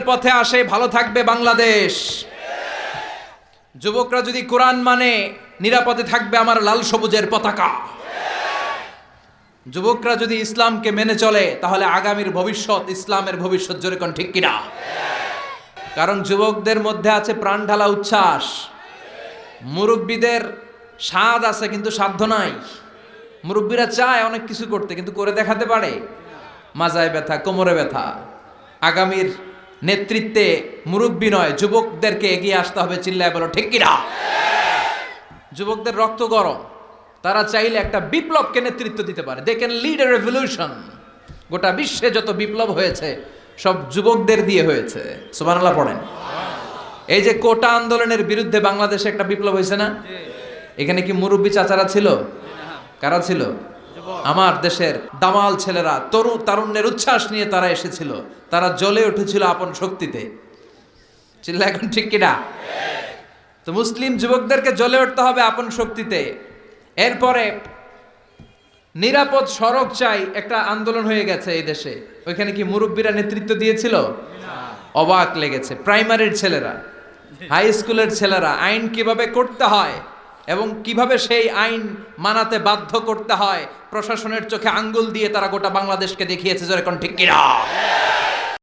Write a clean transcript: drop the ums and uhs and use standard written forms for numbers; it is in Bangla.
পথে আসে ভালো থাকবে বাংলাদেশ। যুবকরা যদি কোরআন মানে নিরাপদে থাকবে আমার লাল সবুজের পতাকা। যুবকরা যদি ইসলামকে মেনে চলে তাহলে আগামীর ভবিষ্যৎ ইসলামের ভবিষ্যৎ, জোরে কোন ঠিক কিনা? কারণ যুবকদের মধ্যে আছে প্রাণ ঢালা উচ্ছ্বাস। মুরব্বীদের স্বাদ আছে কিন্তু সাধ্য নাই। মুরব্বীরা চায় অনেক কিছু করতে কিন্তু করে দেখাতে পারে? মাজায় ব্যথা, কোমরে ব্যথা। আগামীর নেতৃত্বে মুরব্বী নয়, যুবকদেরকে এগিয়ে আসতে হবে। চিল্লায় বলো ঠিক কিনা? যুবকদের রক্ত গরম, তারা চাইলে একটা বিপ্লবকে নেতৃত্ব দিতে পারে। They can lead a revolution. গোটা বিশ্বে যত বিপ্লব হয়েছে সব যুবকদের দিয়ে হয়েছে। সুবহানাল্লাহ পড়েন। এই যে কোটা আন্দোলনের বিরুদ্ধে বাংলাদেশে একটা বিপ্লব হয়েছে না? এখানে কি মুরব্বী চাচারা ছিল? কারা ছিল? আমার দেশের দামাল ছেলেরা, তারুণ্যের উচ্ছ্বাস নিয়ে তারা এসেছিল। তারা জ্বলে উঠেছিল আপন শক্তিতে। চিল্লা এখন ঠিক কিনা? তো মুসলিম যুবকদেরকে জ্বলে উঠতে হবে আপন শক্তিতে। এরপরে নিরাপদ সড়ক চাই, একটা আন্দোলন হয়ে গেছে এই দেশে। ওইখানে কি মুরব্বীরা নেতৃত্ব দিয়েছিল? অবাক লেগেছে। প্রাইমারির ছেলেরা, হাই স্কুলের ছেলেরা আইন কিভাবে করতে হয় এবং কিভাবে সেই আইন মানাতে বাধ্য করতে হয় প্রশাসনের চোখে আঙ্গুল দিয়ে তারা গোটা বাংলাদেশকে দেখিয়েছে। যেরকম ঠিক কিনা?